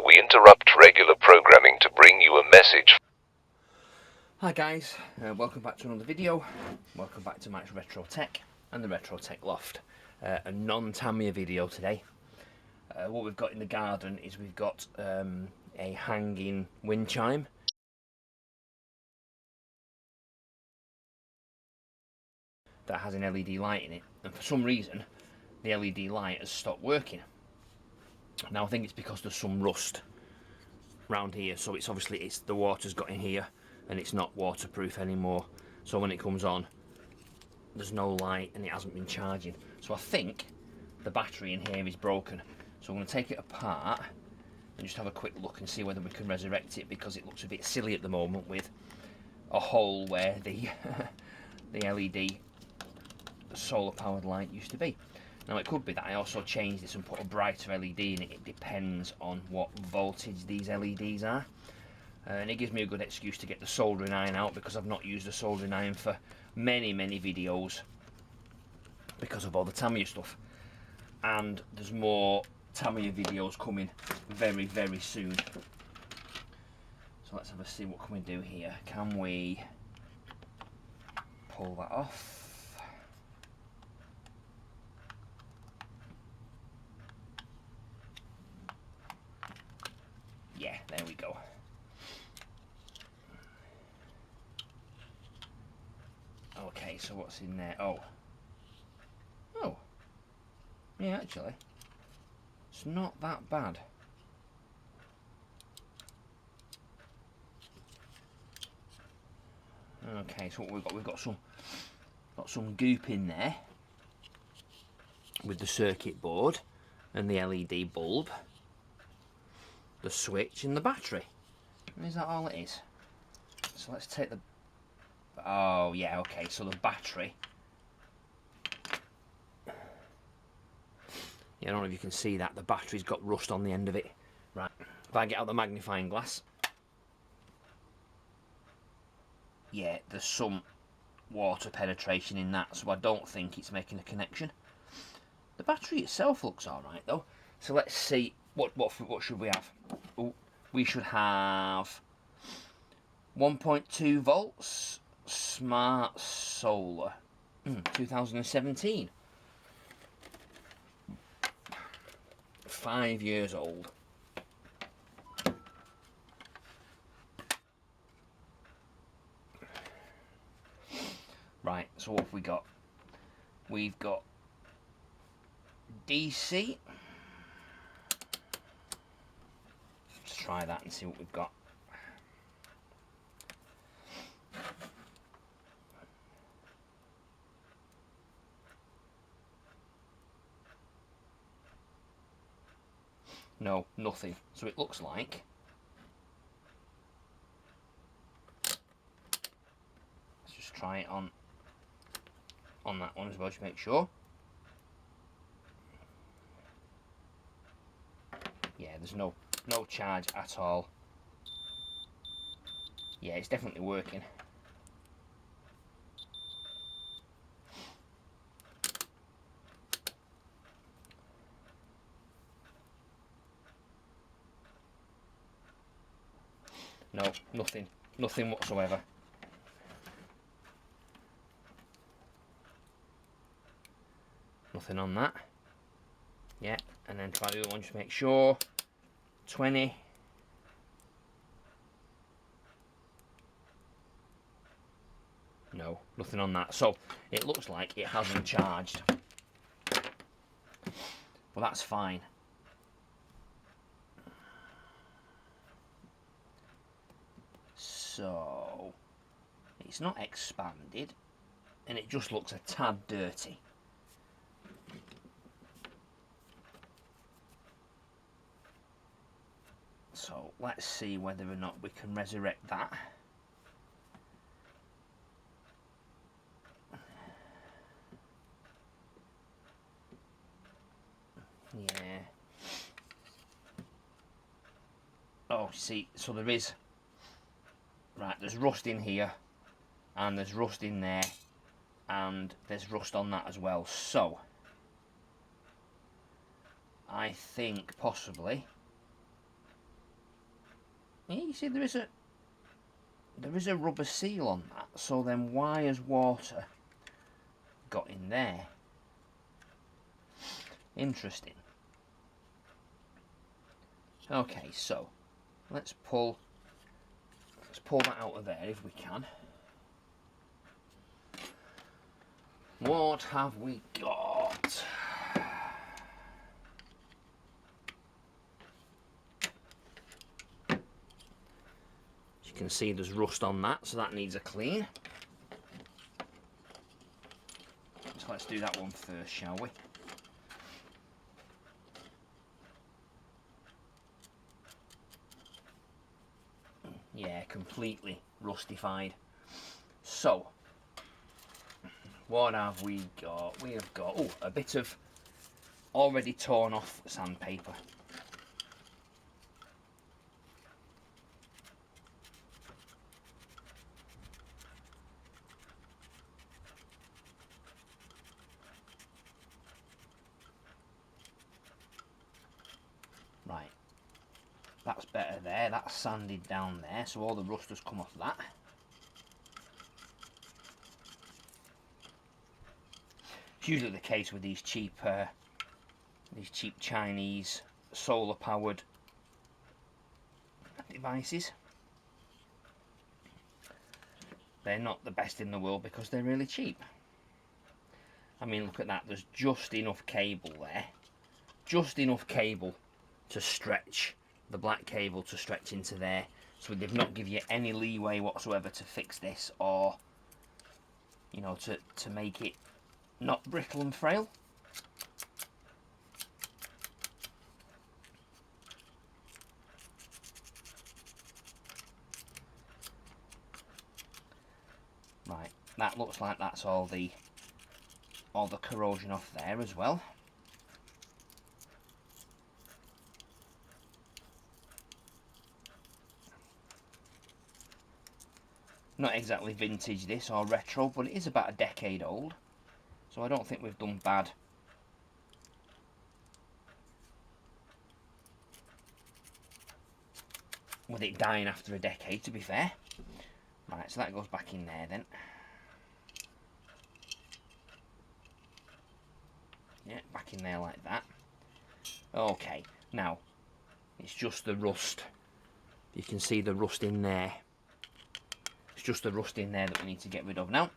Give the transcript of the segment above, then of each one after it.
We interrupt regular programming to bring you a message. Hi guys, welcome back to another video. Welcome back to Mike's Retro Tech and the Retro Tech Loft. A non-Tamiya video today. What we've got in the garden is we've got a hanging wind chime. That has an LED light in it, and for some reason the LED light has stopped working. Now I think it's because there's some rust round here, so it's obviously the water's got in here and it's not waterproof anymore, so when it comes on there's no light and it hasn't been charging. So I think the battery in here is broken, so I'm going to take it apart and just have a quick look and see whether we can resurrect it, because it looks a bit silly at the moment with a hole where the the LED solar powered light used to be. Now it could be that I also changed this and put a brighter LED in it. It depends on what voltage these LEDs are, and it gives me a good excuse to get the soldering iron out, because I've not used the soldering iron for many videos because of all the Tamiya stuff, and there's more Tamiya videos coming very soon. So let's have a see, what can we do here? Can we pull that off? Yeah, there we go. Okay, so what's in there? Oh, yeah, actually, it's not that bad. Okay, so what we've got some goop in there with the circuit board and the LED bulb, the switch and the battery. And is that all it is? So let's take the... Oh yeah, okay, so the battery... Yeah, I don't know if you can see that, the battery's got rust on the end of it. Right, if I get out the magnifying glass... Yeah, there's some water penetration in that, so I don't think it's making a connection. The battery itself looks alright though. So let's see, what should we have? Ooh, we should have 1.2 volts, smart solar, 2017. 5 years old. Right, so what have we got? We've got DC. Let's try that and see what we've got. No, nothing. So it looks like let's just try it on that one as well to make sure. Yeah, there's no charge at all. Yeah, it's definitely working. No, nothing whatsoever. Nothing on that. Yeah, and then try the other one, just make sure. 20. No, nothing on that. So it looks like it hasn't charged. Well, that's fine. So it's not expanded, and it just looks a tad dirty. So let's see whether or not we can resurrect that. Yeah. Oh, see, so there is... Right, there's rust in here, and there's rust in there, and there's rust on that as well. So I think possibly, yeah, you see there is a rubber seal on that, so then why has water got in there? Interesting. Okay, so let's pull that out of there if we can. What have we got? As you can see, there's rust on that, so that needs a clean. So let's do that one first, shall we? Yeah, completely rustified. So, what have we got? We have got, oh, a bit of already torn off sandpaper. Right, that's better there, that's sanded down there, so all the rust has come off that. It's usually the case with these cheap Chinese solar powered devices. They're not the best in the world because they're really cheap. I mean, look at that, there's just enough cable there, just enough cable to stretch, the black cable to stretch into there, so they've not give you any leeway whatsoever to fix this, or you know, to make it not brittle and frail. Right, that looks like that's all the corrosion off there as well. Not exactly vintage this or retro, but it is about a decade old, so I don't think we've done bad. With it dying after a decade, to be fair. Right, so that goes back in there then. Yeah, back in there like that. Okay, now it's just the rust. You can see the rust in there. It's just the rust in there that we need to get rid of now.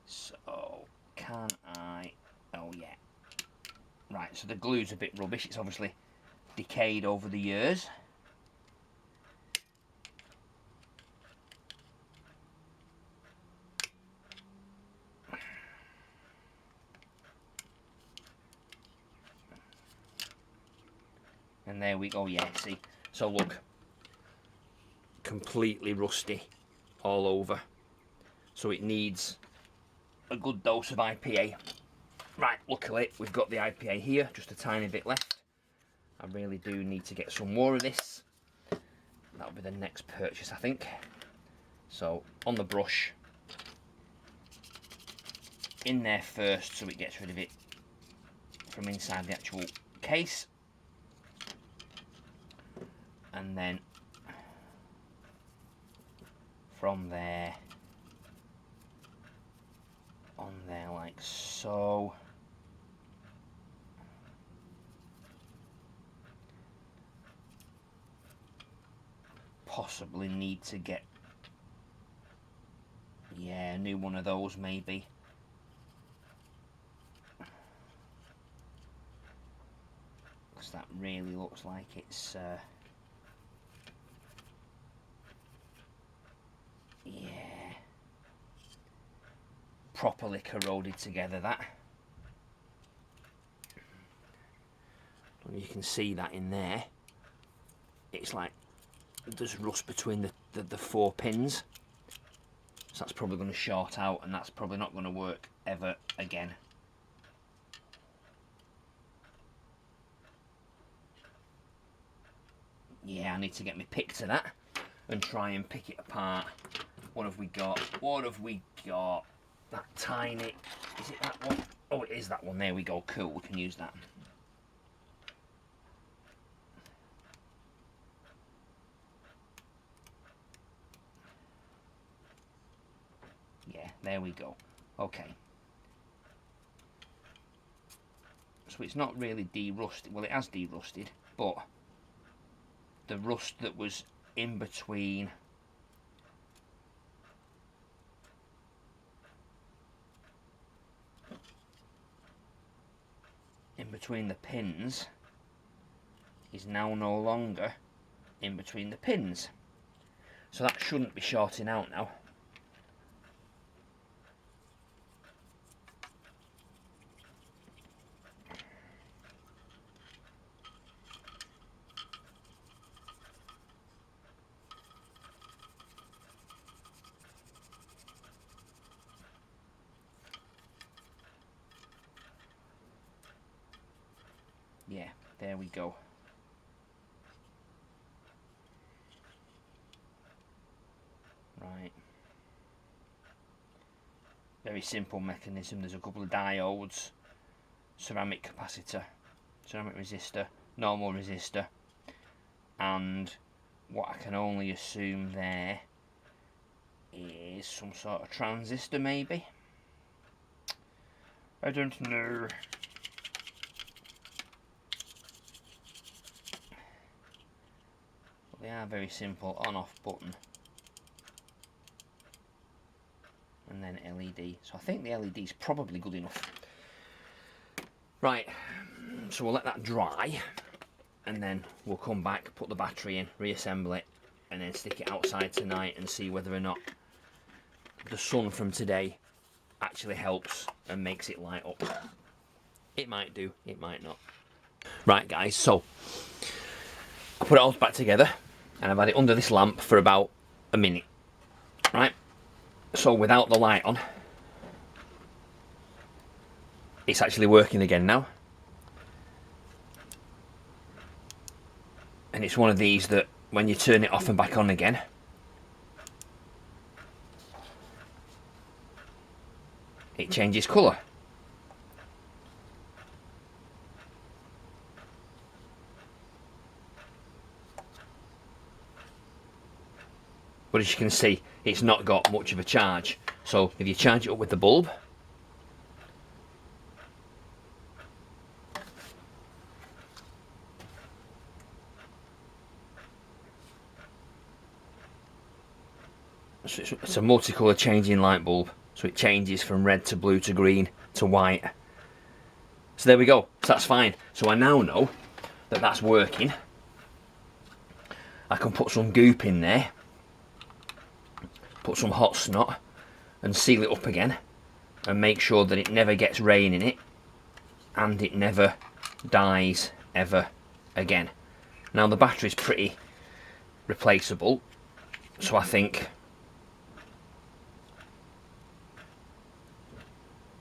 So, can I... Oh, yeah. Right, so the glue's a bit rubbish. It's obviously decayed over the years. And there we go, yeah, see. So look, completely rusty all over. So it needs a good dose of IPA. Right, luckily we've got the IPA here, just a tiny bit left. I really do need to get some more of this. That'll be the next purchase, I think. So, on the brush, in there first so it gets rid of it from inside the actual case. And then from there on there like so. Possibly need to get, yeah, a new one of those maybe. Because that really looks like it's yeah, properly corroded together, that. And you can see that in there. It's like there's rust between the 4 pins. So that's probably going to short out, and that's probably not going to work ever again. Yeah, I need to get my pick to that and try and pick it apart. What have we got? What have we got? that tiny, is it that one? Oh, it is that one, there we go, cool, we can use that. Yeah, there we go. Okay. So it's not really de-rusted. Well, it has de-rusted, but the rust that was in between the pins is now no longer in between the pins. So that shouldn't be shorting out now. Yeah, there we go. Right. Very simple mechanism. There's a couple of diodes, ceramic capacitor, ceramic resistor, normal resistor, and what I can only assume there is some sort of transistor, maybe? I don't know. But they are very simple, on-off button. And then LED. So I think the LED is probably good enough. Right, so we'll let that dry, and then we'll come back, put the battery in, reassemble it, and then stick it outside tonight and see whether or not the sun from today actually helps and makes it light up. It might do, it might not. Right guys, so I put it all back together and I've had it under this lamp for about a minute. Right, so without the light on, it's actually working again now. And it's one of these that when you turn it off and back on again, it changes colour. But as you can see, it's not got much of a charge. So if you charge it up with the bulb, so it's a multicolour changing light bulb. So it changes from red to blue to green to white. So there we go, so that's fine. So I now know that that's working. I can put some goop in there, put some hot snot and seal it up again and make sure that it never gets rain in it and it never dies ever again. Now the battery's pretty replaceable, so I think,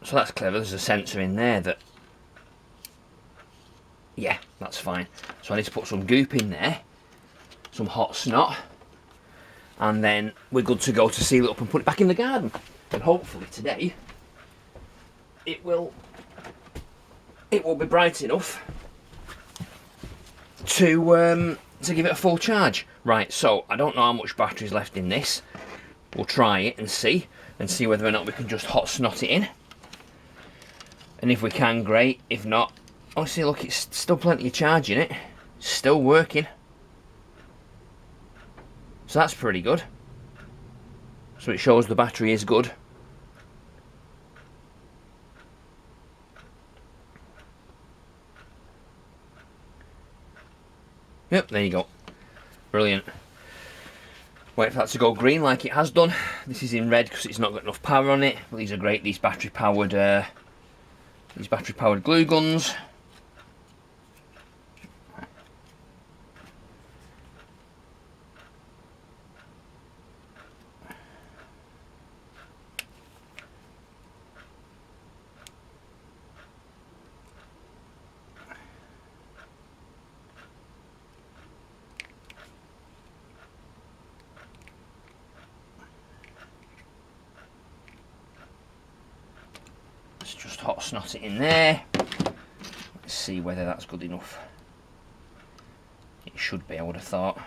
so that's clever. There's a sensor in there that, yeah, that's fine. So I need to put some goop in there, some hot snot, and then we're good to go to seal it up and put it back in the garden. And hopefully today it will be bright enough to give it a full charge. Right, so I don't know how much battery's left in this. We'll try it and see whether or not we can just hot snot it in. And if we can, great. If not, honestly, look, it's still plenty of charge in it. Still working. So that's pretty good. So it shows the battery is good. Yep, there you go. Brilliant. Wait for that to go green like it has done. This is in red because it's not got enough power on it. But these are great, these battery powered glue guns. just hot snot it in there. Let's see whether that's good enough. It should be, I would have thought.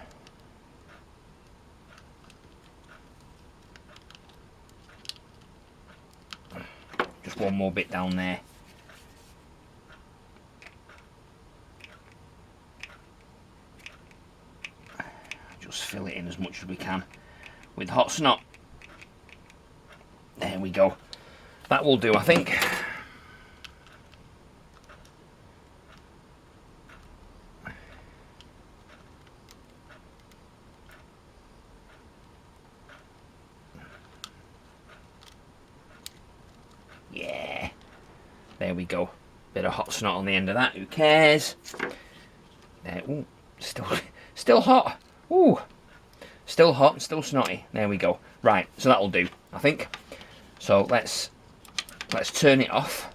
Just one more bit down there. Just fill it in as much as we can with hot snot. There we go. That will do, I think. Yeah. There we go. Bit of hot snot on the end of that. Who cares? There. Ooh, still hot. Ooh. Still hot and still snotty. There we go. Right, so that'll do, I think. So let's turn it off.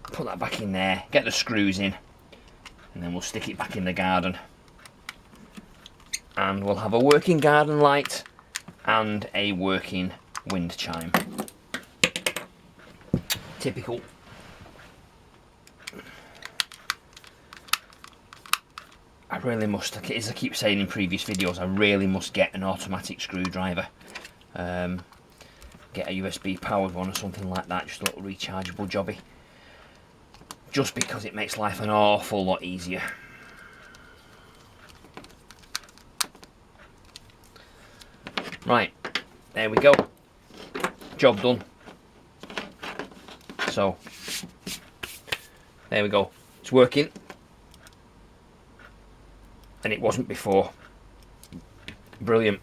Put that back in there, get the screws in, and then we'll stick it back in the garden. And we'll have a working garden light and a working wind chime. Typical. I really must, as I keep saying in previous videos, I really must get an automatic screwdriver. Get a USB powered one or something like that, just a little rechargeable jobby. Just because it makes life an awful lot easier. Right, there we go. Job done. So, there we go. It's working. And it wasn't before. Brilliant.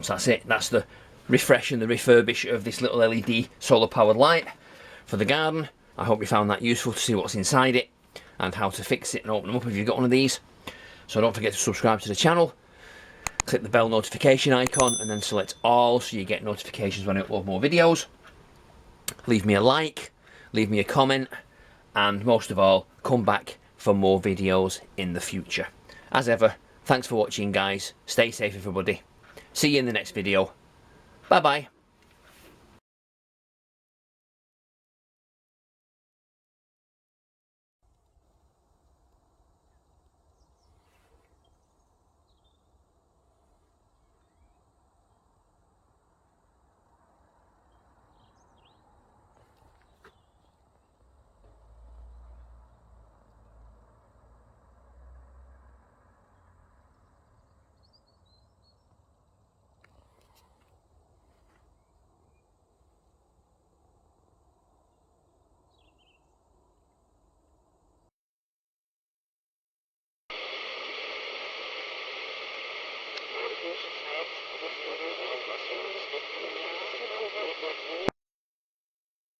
So that's it. That's the refresh and the refurbish of this little LED solar powered light for the garden. I hope you found that useful to see what's inside it and how to fix it and open them up if you've got one of these. So don't forget to subscribe to the channel. Click the bell notification icon and then select all so you get notifications when I upload more videos. Leave me a like, leave me a comment, and most of all, come back for more videos in the future. As ever, thanks for watching guys. Stay safe everybody. See you in the next video. Bye bye.